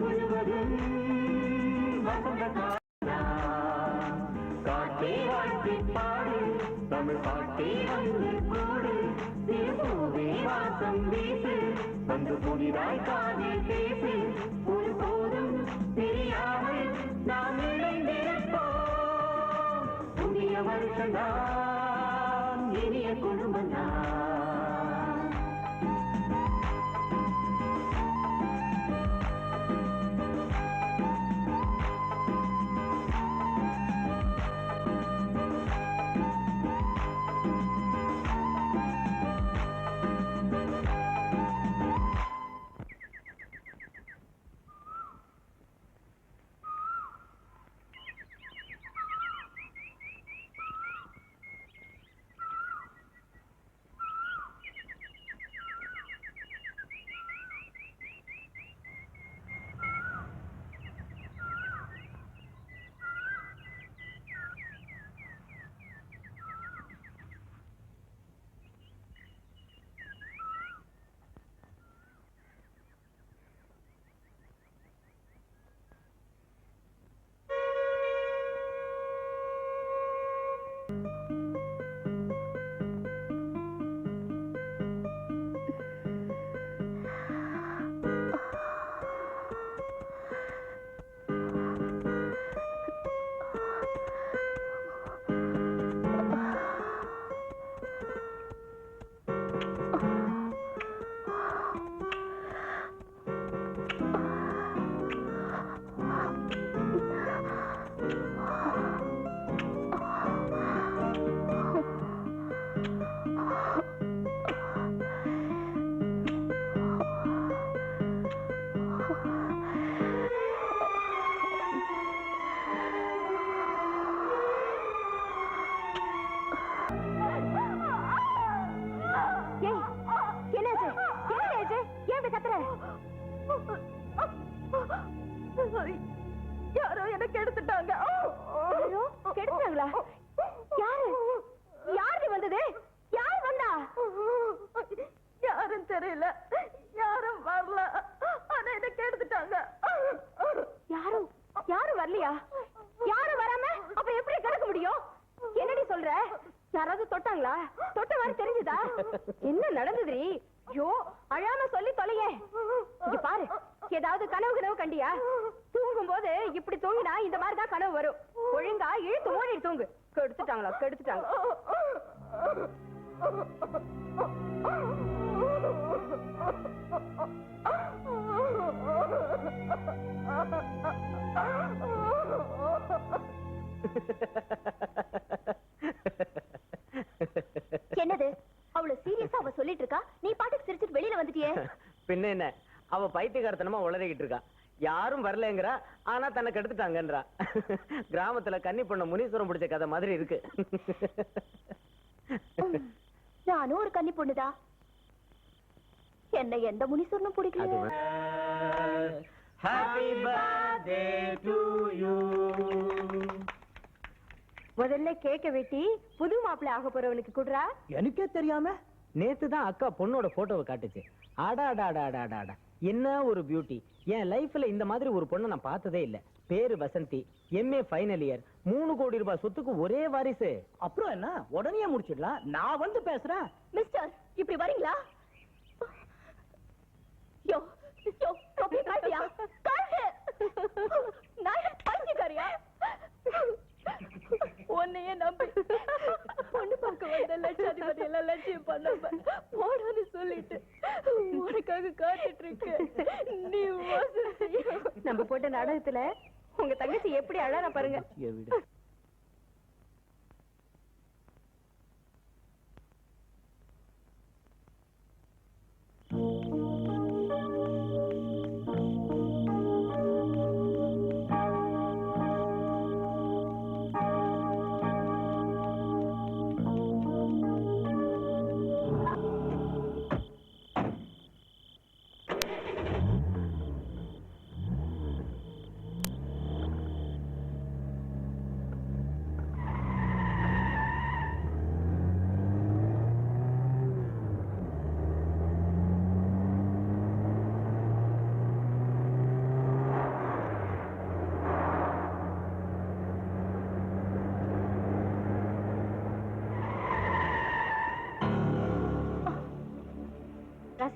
முழுவதும் வசந்த காற்றே வாழ்த்தி பாடு தமிழ் பாட்டே வந்து கூடு திருப்பூவே வாசம் வீசு வந்து புதிதாய் காதில் பேசு ஒரு போதும் தெரியாமல் நாம் இணைந்திருப்போம் புதிய வருஷம்தான் இனிய குடும்பம் தான். யாரோ எனக்கு எடுத்துட்டாங்க. கெடுத்தாங்களா? யாரு யாரு வந்தது? யார் வந்தா? யாரும் தெரியல, யாரும் வரல. ஆனா எனக்கு எடுத்துட்டாங்க. யாரும் யாரும் வரலையா? யாரும் வராம அப்ப எப்படி கிடக்க முடியும்? என்னடி சொல்ற? யாராவது தொட்டாங்களா? தொட்ட மாதிரி தெரிஞ்சுதா? என்ன நடந்தது? ஐயோ, அழாம சொல்லி தொலைய. இங்க பாரு, ஏதாவது கனவு கண்டியா? தூங்கும் போது இப்படி தூங்கினா இந்த மாதிரிதான் கனவு வரும். ஒழுங்கா இழுத்து மூடி தூங்கு. கெடுத்துட்டாங்களா? கெடுத்துட்டாங்க. என்னது? அவள சீரியஸா அவ சொல்லிட்டு இருக்கா, நீ பாட்டுக்கு சிரிச்சிட்டு வெளியில வந்துட்டியே. பின்ன என்ன, அவ பைத்தியக்காரத்தனமா உளறிக்கிட்டு இருக்கா. யாரும் வரலங்கறா, ஆனா தன்னை கெடுத்துட்டாங்கன்றா. கிராமத்துல கன்னி பொண்ண முனீஸ்வரம் பிடிச்ச கதை மாதிரி இருக்கு. நானும் ஒரு கன்னி பொண்ணுதா. என்ன எந்த முனீஸ்வரனும் பிடிக்கல. Happy birthday to you. முதல்ல கேக்க வெட்டி புது மாப்பிள்ளை ஆக போறவனுக்கு குடுறா. எனக்கே தெரியாம நேத்து தான் அக்கா பொண்ணோட போட்டோவை காட்டுச்சு. ஆடாடாடாடாடாடா, என்ன ஒரு பியூட்டி. என் லைஃப்ல இந்த மாதிரி ஒரு பொண்ணை நான் பார்த்ததே இல்ல. பேரு வசந்தி, MA ஃபைனல் இயர், 3 கோடி ரூபாய் சொத்துக்கு ஒரே வாரிசு. அப்புறம் என்ன, உடனே முடிச்சிடலாம். நான் வந்து பேசுறேன். மிஸ்டர், இப்படி வரீங்களா? யோ யோ, காப்பி காட்டியா? காட்டு. நான் பைத்தியக்காரியா? உன்னையே நம்பி பொண்ணு பார்க்க வந்த லட்சாதிபதி எல்லாம் லட்சியம் பண்ணாம போடான்னு சொல்லிட்டு உனக்காக காத்துட்டு இருக்கு. நீ நம்ம போட்ட நாடகத்துல உங்க தங்கச்சி எப்படி அழறா பாருங்க.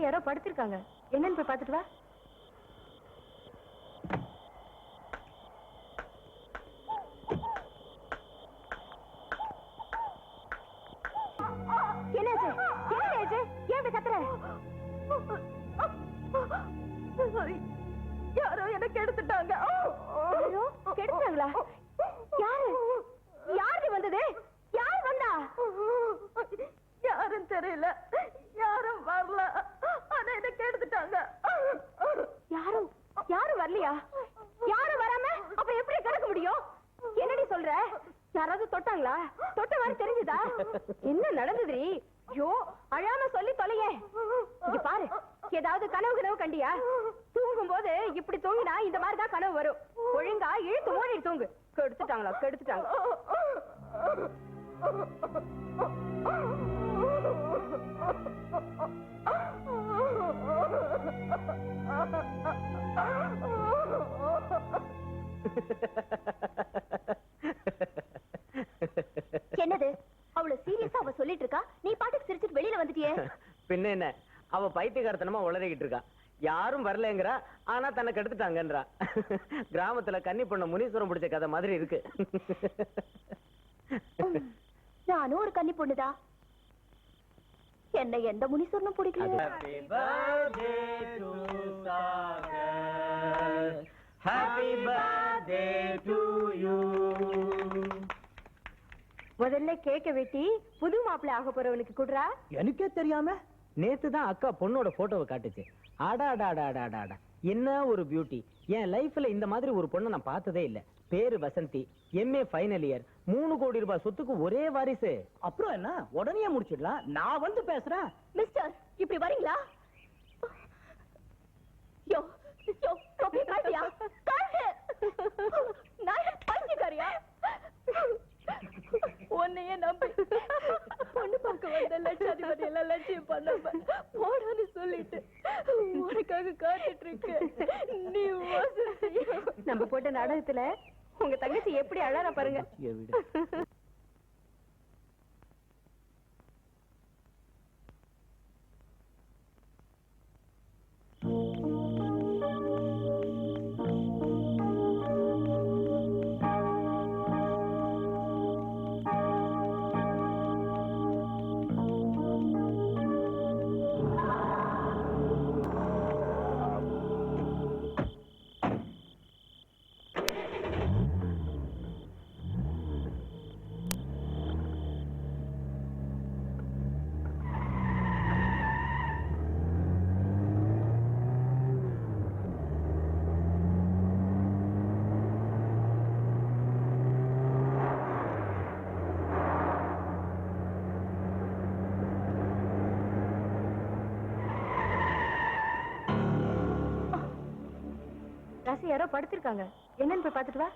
ராசி யாரோ படுத்திருக்காங்க, என்னன்னு போய் பார்த்துட்டு வா. என்னாச்சு? என்னாச்சு? ஏன் இப்படி கத்துற? யாரோ என்ன கெடுத்துட்டாங்க. யாரோ கெடுத்தாங்களா? யாரு? யாரு வந்தது? யார் வந்தா? யாரும் தெரியல, யாரும் வரல, ஆனா என்ன கெடுத்துட்டாங்க. யாரும் யாரும் வரலையா? யாரும் வராம அப்ப எப்படி கிடக்க முடியும்? என்னடி சொல்ற? யாராவது தொட்டாங்களா? தொட்ட மாதிரி தெரிஞ்சுதா? என்ன நடந்தது? ஐயோ, அழாம சொல்லி தொலையே. இங்க பாரு, ஏதாவது கனவு கண்டியா? தூங்கும் போது இப்படி தூங்கினா இந்த மாதிரி தான் கனவு வரும். ஒழுங்கா இழுத்து மூடி தூங்கு. கெடுத்துட்டாங்களா? கெடுத்துட்டாங்க. என்னது? அவ்வளவு சீரியஸா அவ சொல்லிட்டு இருக்கா, நீ பாட்டுக்கு சிரிச்சிட்டு வெளியில வந்துட்டியே. பின்ன என்ன, அவ பைத்தியக்காரத்தனமா உளறிக்கிட்டு இருக்கா. யாரும் வரலங்கறா, ஆனா தன்னை கெடுத்துட்டாங்கன்றா. கிராமத்துல கன்னி பொண்ண முனீஸ்வரம் பிடிச்ச கதை மாதிரி இருக்கு. நானும் ஒரு கன்னி பொண்ணுதான். என்ன எந்த முனீஸ்வரனும் பிடிக்கல. Happy birthday to Sagar. Happy birthday to you. முதல்ல கேக்க வெட்டி புது மாப்பிள்ளை ஆக போறவனுக்கு குடுறா. எனக்கே தெரியாம நேத்து தான் அக்கா பொண்ணோட போட்டோவை காட்டுச்சு. ஆடாடாடாடாடாடா, என்ன ஒரு பியூட்டி. என் லைஃப்ல இந்த மாதிரி ஒரு பொண்ணை நான் பார்த்ததே இல்ல. பேரு வசந்தி, MA ஃபைனல் இயர், 3 கோடி ரூபாய் சொத்துக்கு ஒரே வாரிசு. அப்புறம் என்ன, உடனே முடிச்சிடலாம். நான் வந்து பேசுறேன். மிஸ்டர், இப்படி வரீங்களா? யோ யோ, தொப்பி காட்டியா? காட்டு. நான் பைத்தியக்காரியா? உன்னையே நம்பி பொண்ணு பார்க்க வந்த லட்சாதிபதி எல்லாம் லட்சியம் பண்ணாம போடான்னு சொல்லிட்டு உனக்காக காத்துட்டு இருக்கு. நீ நம்ம போட்ட நாடகத்துல உங்க தங்கச்சி எப்படி அழறா பாருங்க. ராசி யாரோ படுத்திருக்காங்க, என்னன்னு போய் பார்த்துட்டு வா.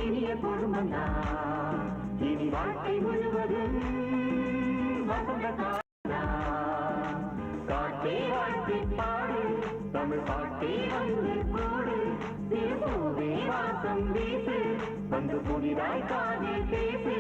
இனிய பொழுமந்தான், இனி வாழ்க்கை முழுவதும் வசந்த காலம். காட்டே வாழ்க்கை பாடு, தமிழ் பாட்டே வந்து கூடு, திருப்பூவே வாசம் வீசு, வந்து புதிதாய் காதில் பேசு.